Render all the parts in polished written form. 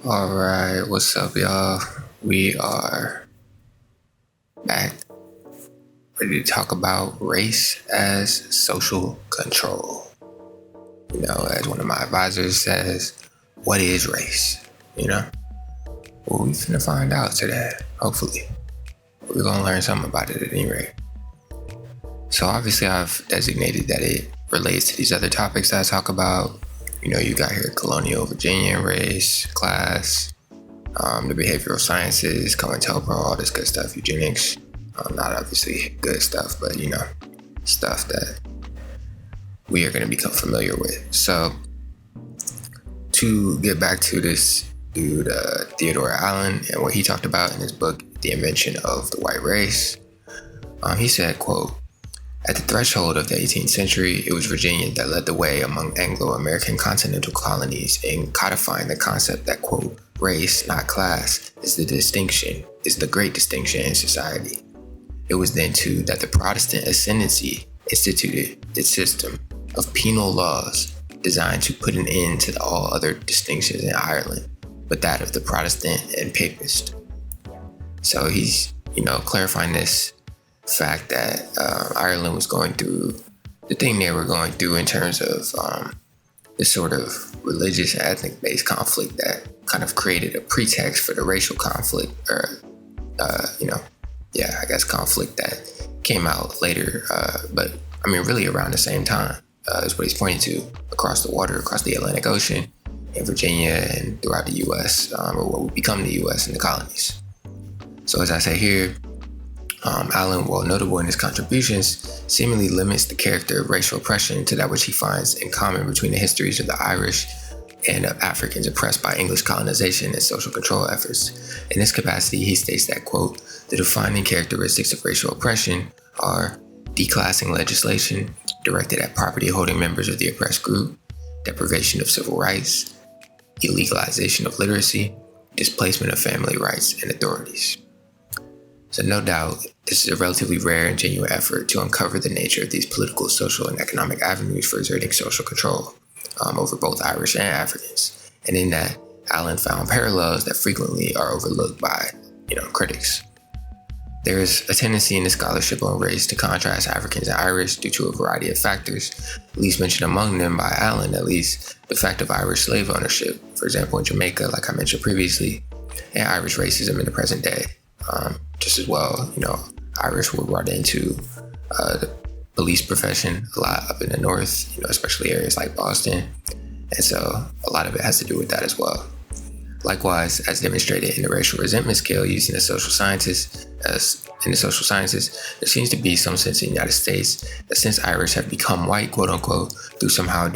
Alright, what's up, y'all? We are back, ready to talk about race as social control. You know, as one of my advisors says, what is race? You know? Well, we're gonna find out today, hopefully. We're gonna learn something about it at any rate. So obviously I've designated that it relates to these other topics that I talk about. You know, you got here colonial Virginian race, class, the behavioral sciences, COINTELPRO, all this good stuff, eugenics. Not obviously good stuff, but you know, stuff that we are going to become familiar with. So to get back to this dude, Theodore Allen, and what he talked about in his book, The Invention of the White Race, he said, quote, "At the threshold of the 18th century, it was Virginia that led the way among Anglo-American continental colonies in codifying the concept that, quote, race, not class, is the great distinction in society. It was then, too, that the Protestant Ascendancy instituted its system of penal laws designed to put an end to all other distinctions in Ireland, but that of the Protestant and Papist." So he's, clarifying this fact that Ireland was going through the thing they were going through in terms of this sort of religious and ethnic-based conflict that kind of created a pretext for the racial conflict, or conflict that came out later, but I mean really around the same time is what he's pointing to, across the water, across the Atlantic Ocean, in Virginia and throughout the U.S., or what would become the U.S. and the colonies. So as I say here, Allen, while notable in his contributions, seemingly limits the character of racial oppression to that which he finds in common between the histories of the Irish and of Africans oppressed by English colonization and social control efforts. In this capacity, he states that, quote, "The defining characteristics of racial oppression are declassing legislation directed at property-holding members of the oppressed group, deprivation of civil rights, illegalization of literacy, displacement of family rights and authorities." So no doubt, this is a relatively rare and genuine effort to uncover the nature of these political, social, and economic avenues for exerting social control over both Irish and Africans. And in that, Allen found parallels that frequently are overlooked by, critics. There is a tendency in the scholarship on race to contrast Africans and Irish due to a variety of factors, least mentioned among them by Allen, at least the fact of Irish slave ownership, for example, in Jamaica, like I mentioned previously, and Irish racism in the present day. Just as well, Irish were brought into the police profession a lot up in the north, especially areas like Boston. And so a lot of it has to do with that as well. Likewise, as demonstrated in the racial resentment scale used in the social sciences, there seems to be some sense in the United States that since Irish have become white, quote unquote, through somehow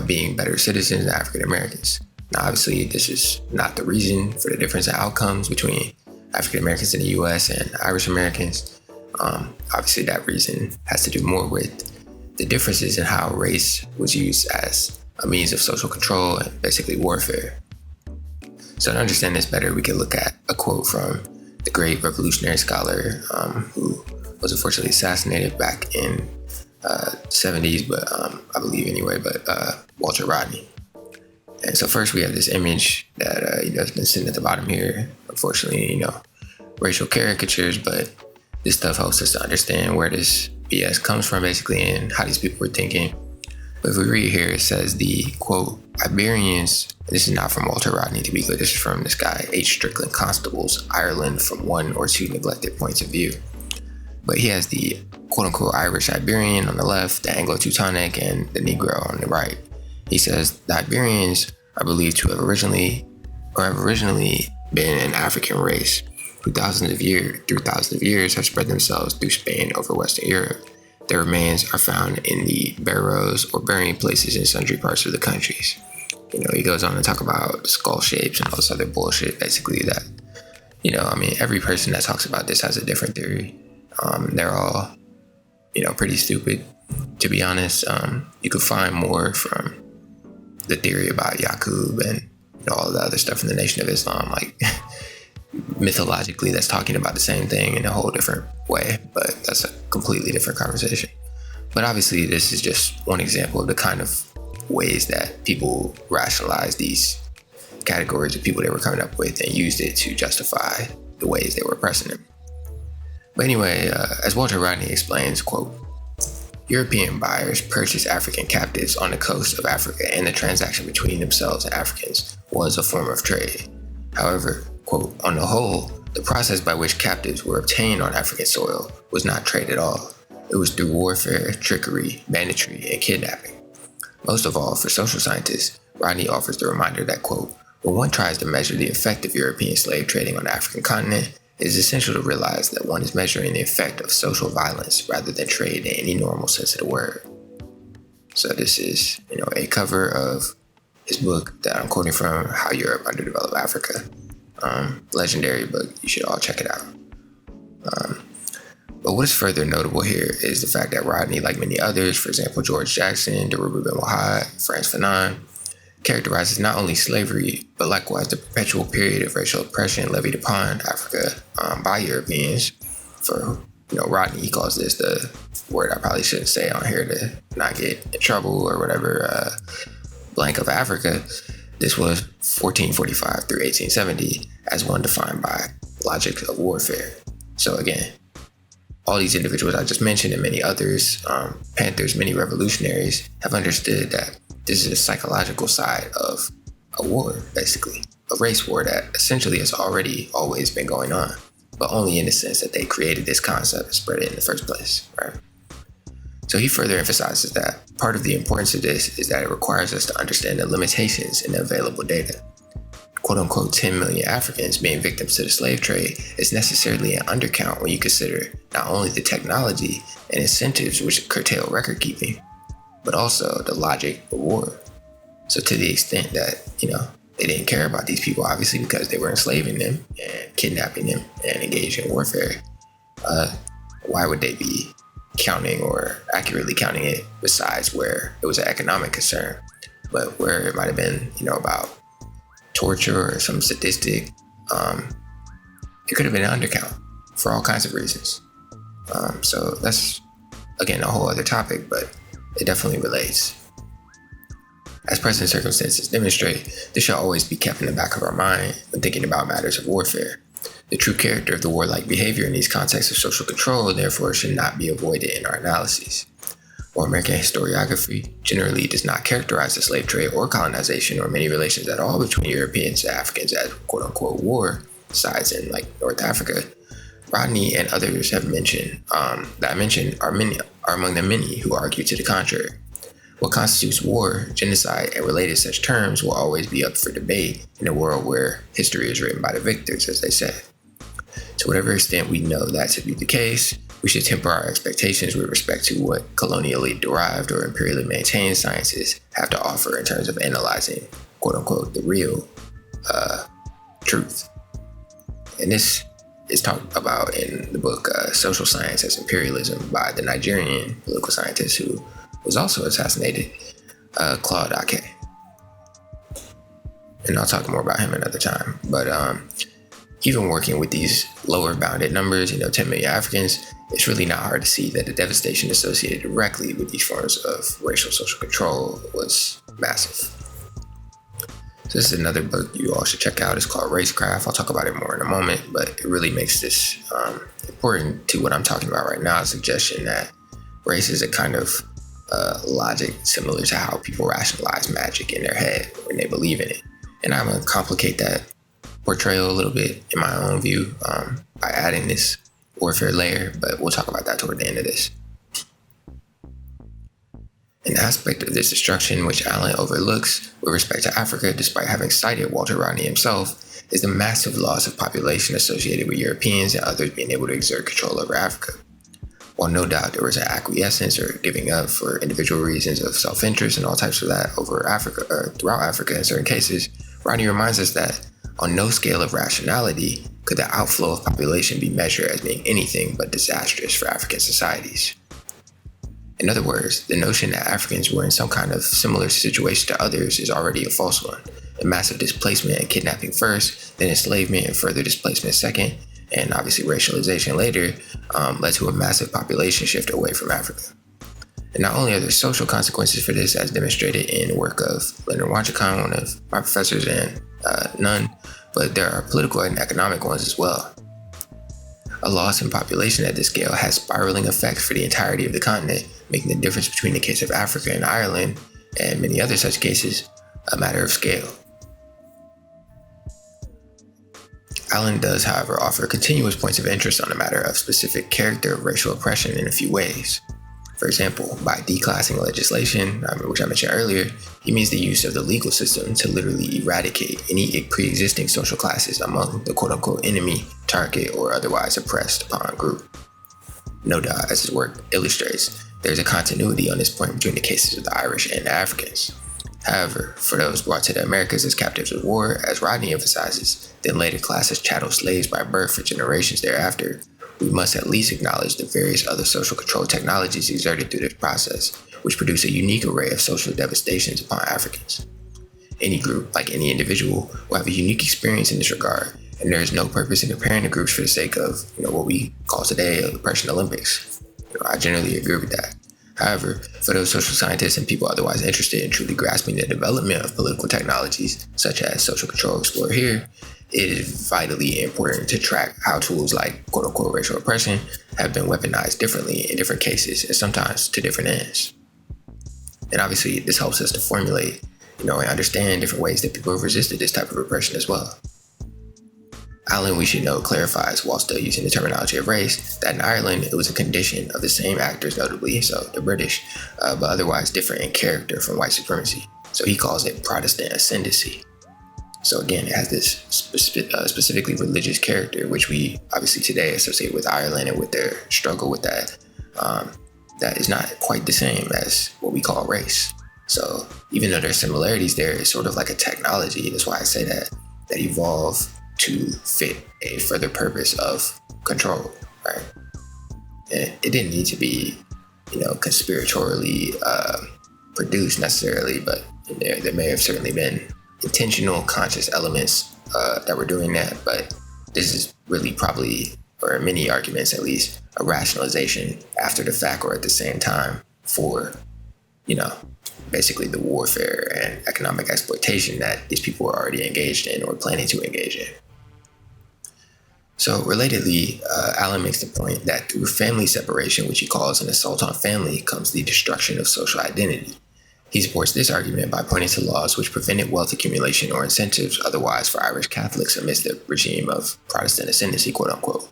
being better citizens than African Americans. Now, obviously, this is not the reason for the difference in outcomes between African Americans in the U.S. and Irish Americans. Obviously, that reason has to do more with the differences in how race was used as a means of social control and basically warfare. So to understand this better, we can look at a quote from the great revolutionary scholar who was unfortunately assassinated back in the 70s, but I believe anyway, Walter Rodney. And so first we have this image that has been sitting at the bottom here. Unfortunately, racial caricatures, but this stuff helps us to understand where this BS comes from, basically, and how these people were thinking. But if we read here, it says the, quote, Iberians, this is not from Walter Rodney to be clear, this is from this guy, H. Strickland Constable's Ireland from one or two neglected points of view. But he has the, quote unquote, Irish Iberian on the left, the Anglo-Teutonic, and the Negro on the right. He says the Iberians are believed to have originally been an African race who through thousands of years have spread themselves through Spain over Western Europe. Their remains are found in the barrows or burying places in sundry parts of the countries. He goes on to talk about skull shapes and all this other bullshit, basically that, every person that talks about this has a different theory. They're all, pretty stupid, to be honest. You could find more from the theory about Yaqub and all the other stuff in the Nation of Islam, like mythologically that's talking about the same thing in a whole different way, but that's a completely different conversation. But obviously this is just one example of the kind of ways that people rationalize these categories of people they were coming up with and used it to justify the ways they were oppressing them. But anyway, as Walter Rodney explains, quote, European buyers purchased African captives on the coast of Africa, and the transaction between themselves and Africans was a form of trade. However, quote, on the whole, the process by which captives were obtained on African soil was not trade at all. It was through warfare, trickery, banditry, and kidnapping. Most of all, for social scientists, Rodney offers the reminder that, quote, when one tries to measure the effect of European slave trading on the African continent, it is essential to realize that one is measuring the effect of social violence rather than trade in any normal sense of the word. So this is, a cover of his book that I'm quoting from, How Europe Underdeveloped Africa. Legendary book. You should all check it out. But what is further notable here is the fact that Rodney, like many others, for example, George Jackson, Deruba Ben Wahad, Frantz Fanon, characterizes not only slavery, but likewise the perpetual period of racial oppression levied upon Africa by Europeans. For, Rodney, he calls this the word I probably shouldn't say on here to not get in trouble or whatever, blank of Africa. This was 1445 through 1870 as one defined by logic of warfare. So again, all these individuals I just mentioned and many others, Panthers, many revolutionaries, have understood that this is a psychological side of a war, basically. A race war that essentially has always been going on, but only in the sense that they created this concept and spread it in the first place, right? So he further emphasizes that part of the importance of this is that it requires us to understand the limitations in the available data. Quote unquote 10 million Africans being victims to the slave trade is necessarily an undercount when you consider not only the technology and incentives which curtail record keeping, but also the logic of war. So to the extent that, they didn't care about these people, obviously because they were enslaving them and kidnapping them and engaged in warfare, why would they be counting or accurately counting it besides where it was an economic concern, but where it might have been, about torture or some sadistic, it could have been an undercount for all kinds of reasons. So that's, again, a whole other topic, but it definitely relates. As present circumstances demonstrate, this shall always be kept in the back of our mind when thinking about matters of warfare. The true character of the warlike behavior in these contexts of social control, therefore, should not be avoided in our analyses. While American historiography generally does not characterize the slave trade or colonization or many relations at all between Europeans and Africans as quote-unquote war sides in North Africa, Rodney and others have mentioned that I mentioned are among the many who argue to the contrary. What constitutes war, genocide, and related such terms will always be up for debate in a world where history is written by the victors, as they say. To whatever extent we know that to be the case, we should temper our expectations with respect to what colonially derived or imperially maintained sciences have to offer in terms of analyzing, quote unquote, the real truth. And this is talked about in the book Social Science as Imperialism by the Nigerian political scientist who was also assassinated, Claude Ake. And I'll talk more about him another time. But even working with these lower bounded numbers, 10 million Africans, it's really not hard to see that the devastation associated directly with these forms of racial social control was massive. So this is another book you all should check out. It's called Racecraft. I'll talk about it more in a moment, but it really makes this important to what I'm talking about right now, a suggestion that race is a kind of logic similar to how people rationalize magic in their head when they believe in it. And I'm going to complicate that portrayal a little bit in my own view by adding this warfare layer, but we'll talk about that toward the end of this. An aspect of this destruction which Allen overlooks with respect to Africa, despite having cited Walter Rodney himself, is the massive loss of population associated with Europeans and others being able to exert control over Africa. While no doubt there was an acquiescence or giving up for individual reasons of self-interest and all types of that over Africa or throughout Africa in certain cases, Rodney reminds us that on no scale of rationality could the outflow of population be measured as being anything but disastrous for African societies. In other words, the notion that Africans were in some kind of similar situation to others is already a false one. And massive displacement and kidnapping first, then enslavement and further displacement second, and obviously racialization later, led to a massive population shift away from Africa. And not only are there social consequences for this, as demonstrated in the work of Leonard Wachacon, one of my professors, and Nunn, but there are political and economic ones as well. A loss in population at this scale has spiraling effects for the entirety of the continent, making the difference between the case of Africa and Ireland, and many other such cases, a matter of scale. Allen does, however, offer continuous points of interest on the matter of specific character of racial oppression in a few ways. For example, by declassing legislation, which I mentioned earlier, he means the use of the legal system to literally eradicate any pre-existing social classes among the quote-unquote enemy, target, or otherwise oppressed upon group. No doubt, as his work illustrates, there's a continuity on this point between the cases of the Irish and the Africans. However, for those brought to the Americas as captives of war, as Rodney emphasizes, then later classed as chattel slaves by birth for generations thereafter, we must at least acknowledge the various other social control technologies exerted through this process, which produce a unique array of social devastations upon Africans. Any group, like any individual, will have a unique experience in this regard, and there is no purpose in comparing the groups for the sake of, what we call today oppression Olympics. I generally agree with that. However, for those social scientists and people otherwise interested in truly grasping the development of political technologies, such as social control explored here, it is vitally important to track how tools like quote-unquote racial oppression have been weaponized differently in different cases and sometimes to different ends. And obviously, this helps us to formulate, and understand different ways that people have resisted this type of repression as well. Allen, we should note, clarifies, while still using the terminology of race, that in Ireland it was a condition of the same actors, notably, so the British, but otherwise different in character from white supremacy. So he calls it Protestant Ascendancy. So again, it has this specifically religious character, which we obviously today associate with Ireland and with their struggle with that. That is not quite the same as what we call race. So even though there's similarities there, it's sort of like a technology. That's why I say that evolved to fit a further purpose of control, right? And it didn't need to be, conspiratorially produced necessarily, but there may have certainly been intentional, conscious elements that were doing that. But this is really probably, or in many arguments at least, a rationalization after the fact or at the same time for, basically the warfare and economic exploitation that these people were already engaged in or planning to engage in. So relatedly, Allen makes the point that through family separation, which he calls an assault on family, comes the destruction of social identity. He supports this argument by pointing to laws which prevented wealth accumulation or incentives otherwise for Irish Catholics amidst the regime of Protestant Ascendancy, quote unquote.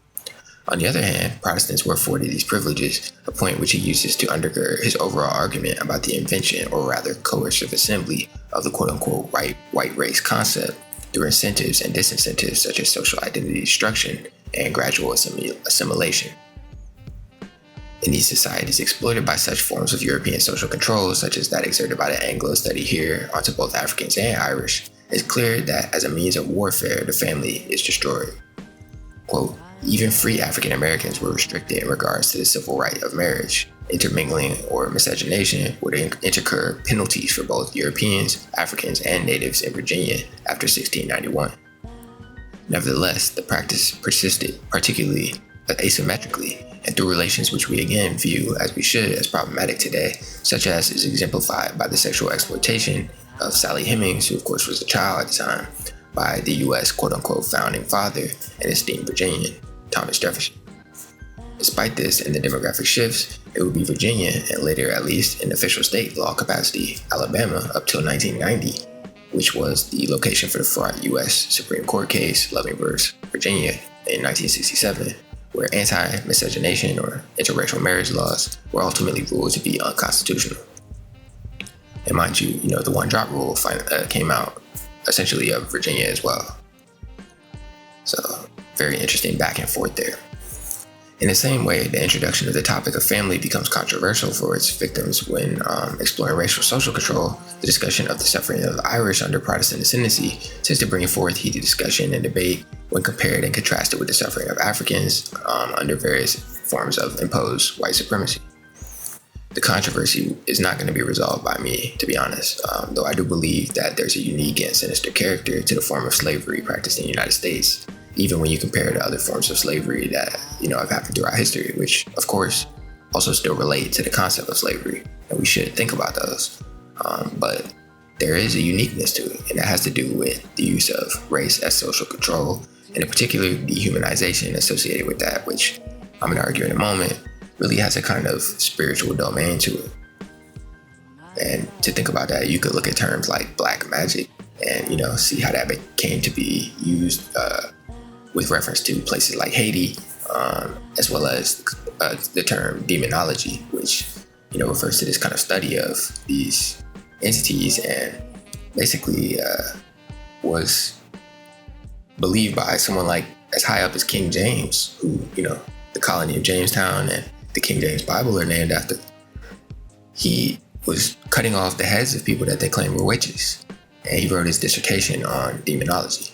On the other hand, Protestants were afforded these privileges, a point which he uses to undergird his overall argument about the invention, or rather coercive assembly, of the quote-unquote white race concept through incentives and disincentives such as social identity destruction and gradual assimilation. In these societies exploited by such forms of European social control, such as that exerted by the Anglo study here onto both Africans and Irish, it's clear that as a means of warfare, the family is destroyed. Quote, even free African Americans were restricted in regards to the civil right of marriage. Intermingling or miscegenation would incur penalties for both Europeans, Africans, and natives in Virginia after 1691. Nevertheless, the practice persisted, particularly asymmetrically, and through relations which we again view, as we should, as problematic today, such as is exemplified by the sexual exploitation of Sally Hemings, who of course was a child at the time, by the U.S. quote-unquote founding father and esteemed Virginian, Thomas Jefferson. Despite this and the demographic shifts, it would be Virginia, and later at least in official state law capacity, Alabama up till 1990, which was the location for the fraught U.S. Supreme Court case, Loving v. Virginia, in 1967, where anti-miscegenation or interracial marriage laws were ultimately ruled to be unconstitutional. And mind you, the one-drop rule came out essentially of Virginia as well. So, very interesting back and forth there. In the same way, the introduction of the topic of family becomes controversial for its victims when exploring racial social control. The discussion of the suffering of the Irish under Protestant ascendancy tends to bring forth heated discussion and debate when compared and contrasted with the suffering of Africans under various forms of imposed white supremacy. The controversy is not going to be resolved by me, to be honest, though I do believe that there's a unique and sinister character to the form of slavery practiced in the United States, even when you compare to other forms of slavery that, have happened throughout history, which, of course, also still relate to the concept of slavery, and we should think about those. But there is a uniqueness to it, and that has to do with the use of race as social control, and in particular, dehumanization associated with that, which I'm going to argue in a moment, really has a kind of spiritual domain to it. And to think about that, you could look at terms like black magic and, see how that came to be used with reference to places like Haiti, as well as the term demonology, which, refers to this kind of study of these entities, and basically was believed by someone like as high up as King James, who, the colony of Jamestown and the King James Bible are named after. He was cutting off the heads of people that they claimed were witches, and he wrote his dissertation on demonology.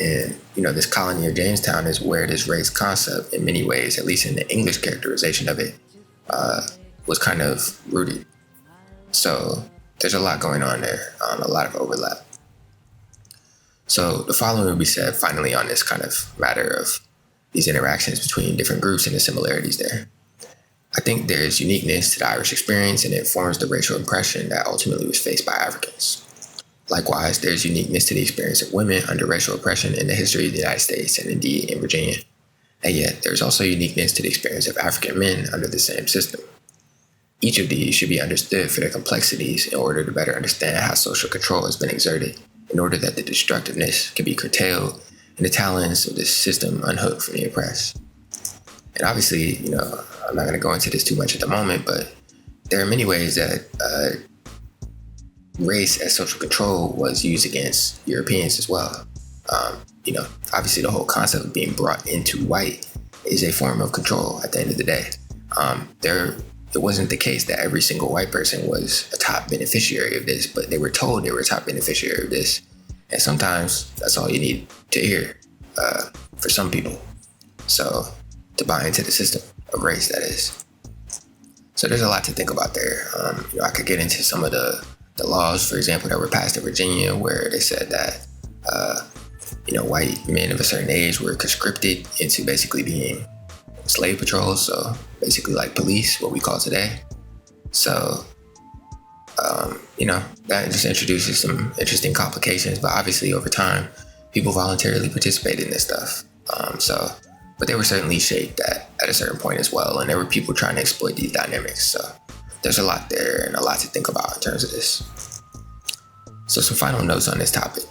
And, this colony of Jamestown is where this race concept, in many ways, at least in the English characterization of it, was kind of rooted. So there's a lot going on there, a lot of overlap. So the following will be said finally on this kind of matter of these interactions between different groups and the similarities there. I think there is uniqueness to the Irish experience, and it forms the racial impression that ultimately was faced by Africans. Likewise, there's uniqueness to the experience of women under racial oppression in the history of the United States and indeed in Virginia. And yet, there's also uniqueness to the experience of African men under the same system. Each of these should be understood for their complexities in order to better understand how social control has been exerted, in order that the destructiveness can be curtailed and the talons of this system unhooked from the oppressed. And obviously, I'm not going to go into this too much at the moment, but there are many ways that race as social control was used against Europeans as well. Obviously the whole concept of being brought into white is a form of control at the end of the day. It wasn't the case that every single white person was a top beneficiary of this, but they were told they were a top beneficiary of this. And sometimes that's all you need to hear for some people. So to buy into the system of race, that is. So there's a lot to think about there. I could get into some of the laws, for example, that were passed in Virginia, where they said that, white men of a certain age were conscripted into basically being slave patrols. So basically like police, what we call today. So, that just introduces some interesting complications, but obviously over time, people voluntarily participated in this stuff. But they were certainly shaped at a certain point as well. And there were people trying to exploit these dynamics. So there's a lot there and a lot to think about in terms of this. So some final notes on this topic.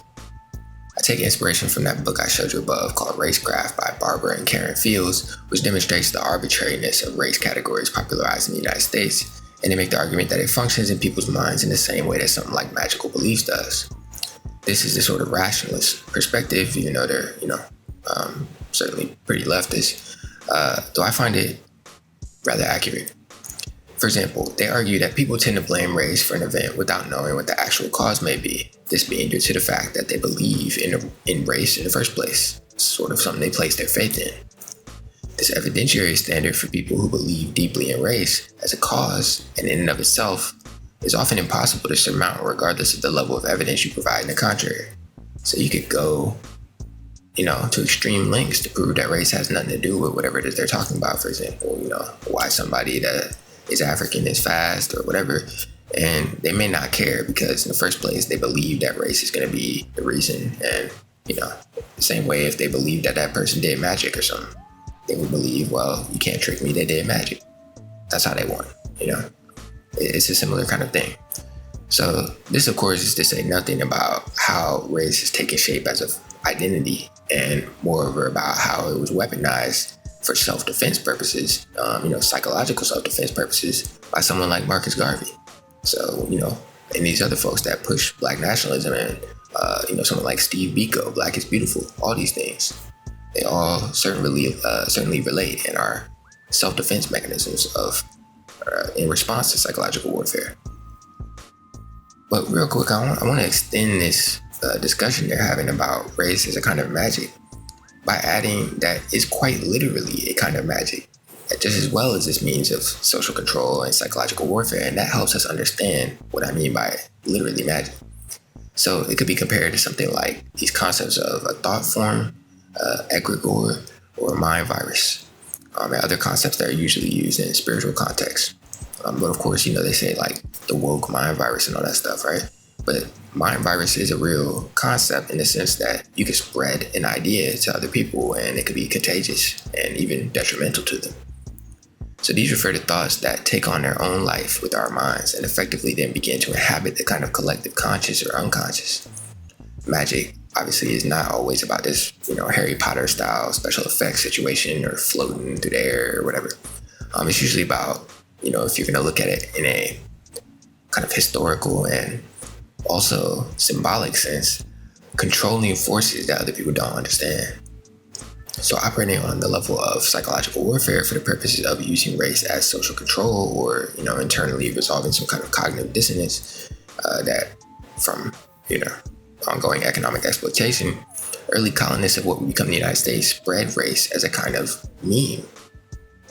I take inspiration from that book I showed you above called Racecraft by Barbara and Karen Fields, which demonstrates the arbitrariness of race categories popularized in the United States, and they make the argument that it functions in people's minds in the same way that something like magical beliefs does. This is the sort of rationalist perspective, even though they're, certainly pretty leftist, though I find it rather accurate. For example, they argue that people tend to blame race for an event without knowing what the actual cause may be, this being due to the fact that they believe in race in the first place, sort of something they place their faith in. This evidentiary standard for people who believe deeply in race as a cause and in and of itself is often impossible to surmount regardless of the level of evidence you provide in the contrary. So you could go, to extreme lengths to prove that race has nothing to do with whatever it is they're talking about. For example, why somebody that is African is fast or whatever, and they may not care because in the first place they believe that race is going to be the reason. And the same way if they believe that person did magic or something, they would believe, well, you can't trick me, they did magic. That's how they want. It's a similar kind of thing. So this, of course, is to say nothing about how race has taken shape as an identity, and moreover about how it was weaponized for self-defense purposes, psychological self-defense purposes by someone like Marcus Garvey. So, and these other folks that push Black nationalism and, someone like Steve Biko, Black is Beautiful, all these things, they all certainly relate and are self-defense mechanisms in response to psychological warfare. But real quick, I want to extend this discussion they're having about race as a kind of magic by adding that it's quite literally a kind of magic, just as well as this means of social control and psychological warfare, and that helps us understand what I mean by literally magic. So it could be compared to something like these concepts of a thought form, egregore, or a mind virus, and other concepts that are usually used in spiritual contexts. But of course, they say like the woke mind virus and all that stuff, right? But mind virus is a real concept in the sense that you can spread an idea to other people and it could be contagious and even detrimental to them. So these refer to thoughts that take on their own life with our minds and effectively then begin to inhabit the kind of collective conscious or unconscious. Magic obviously is not always about this, Harry Potter style special effects situation or floating through the air or whatever. It's usually about, if you're going to look at it in a kind of historical and also symbolic sense, controlling forces that other people don't understand. So operating on the level of psychological warfare for the purposes of using race as social control or, internally resolving some kind of cognitive dissonance that from, ongoing economic exploitation, early colonists of what would become the United States spread race as a kind of meme.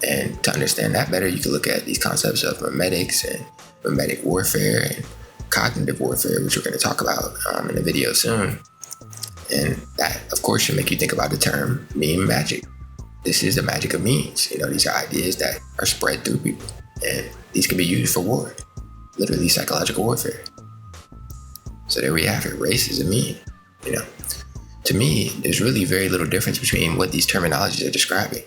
And to understand that better, you can look at these concepts of memetics and memetic warfare and cognitive warfare, which we're going to talk about in a video soon. And that, of course, should make you think about the term meme magic. This is the magic of memes. These are ideas that are spread through people. And these can be used for war, literally psychological warfare. So there we have it. Race is a meme. To me, there's really very little difference between what these terminologies are describing.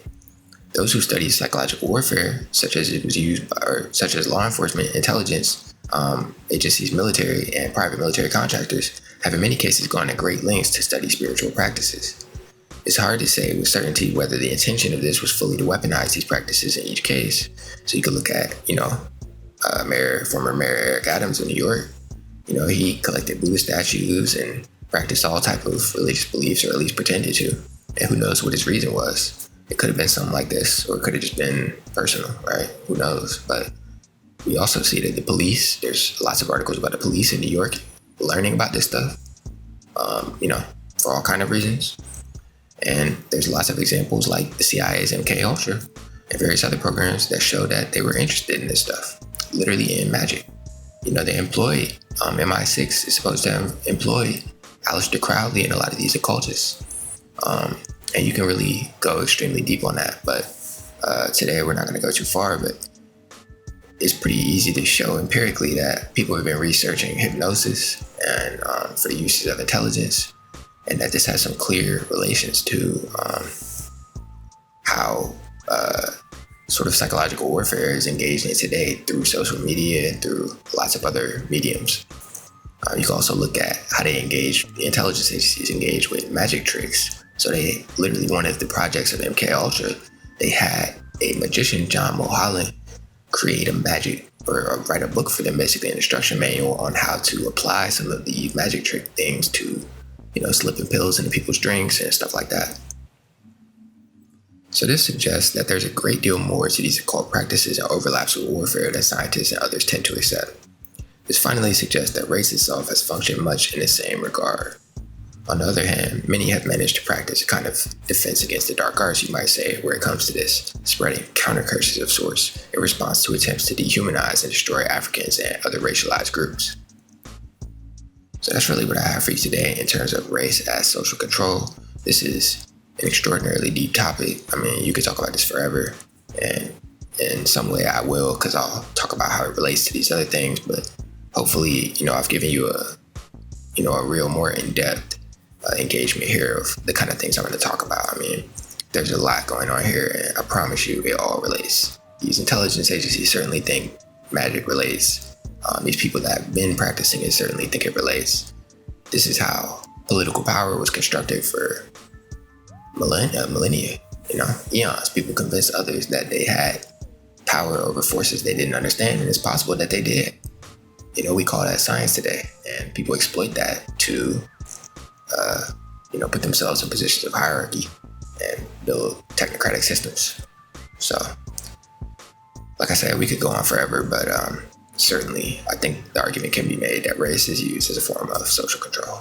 Those who study psychological warfare, such as it was used by, or such as law enforcement, intelligence, agencies, military, and private military contractors, have in many cases gone to great lengths to study spiritual practices. It's hard to say with certainty whether the intention of this was fully to weaponize these practices in each case. So you could look at, former Mayor Eric Adams in New York. He collected Buddha statues and practiced all type of religious beliefs, or at least pretended to. And who knows what his reason was. It could have been something like this, or it could have just been personal, right? Who knows? But we also see that the police, there's lots of articles about the police in New York learning about this stuff, for all kind of reasons. And there's lots of examples like the CIA's MK Ultra and various other programs that show that they were interested in this stuff, literally in magic. They employed, MI6 is supposed to have employed Aleister Crowley and a lot of these occultists. And you can really go extremely deep on that. But today we're not going to go too far, but it's pretty easy to show empirically that people have been researching hypnosis and for the uses of intelligence, and that this has some clear relations to how sort of psychological warfare is engaged in today through social media and through lots of other mediums. You can also look at how they engage, the intelligence agencies engage with magic tricks. So they literally, one of the projects of MK Ultra, they had a magician, John Mulholland, create a magic or write a book for them, basically an instruction manual on how to apply some of the magic trick things to, slipping pills into people's drinks and stuff like that. So this suggests that there's a great deal more to these occult practices and overlaps with warfare that scientists and others tend to accept. This finally suggests that race itself has functioned much in the same regard. On the other hand, many have managed to practice a kind of defense against the dark arts, you might say, where it comes to this, spreading counter curses of sorts in response to attempts to dehumanize and destroy Africans and other racialized groups. So that's really what I have for you today in terms of race as social control. This is an extraordinarily deep topic. I mean, you could talk about this forever, and in some way I will, because I'll talk about how it relates to these other things, but hopefully, I've given you a real more in-depth engagement here of the kind of things I'm going to talk about. I mean, there's a lot going on here, and I promise you it all relates. These intelligence agencies certainly think magic relates. These people that have been practicing it certainly think it relates. This is how political power was constructed for millennia, eons. People convinced others that they had power over forces they didn't understand, and it's possible that they did. We call that science today, and people exploit that to put themselves in positions of hierarchy and build technocratic systems. So, like I said, we could go on forever, but certainly I think the argument can be made that race is used as a form of social control.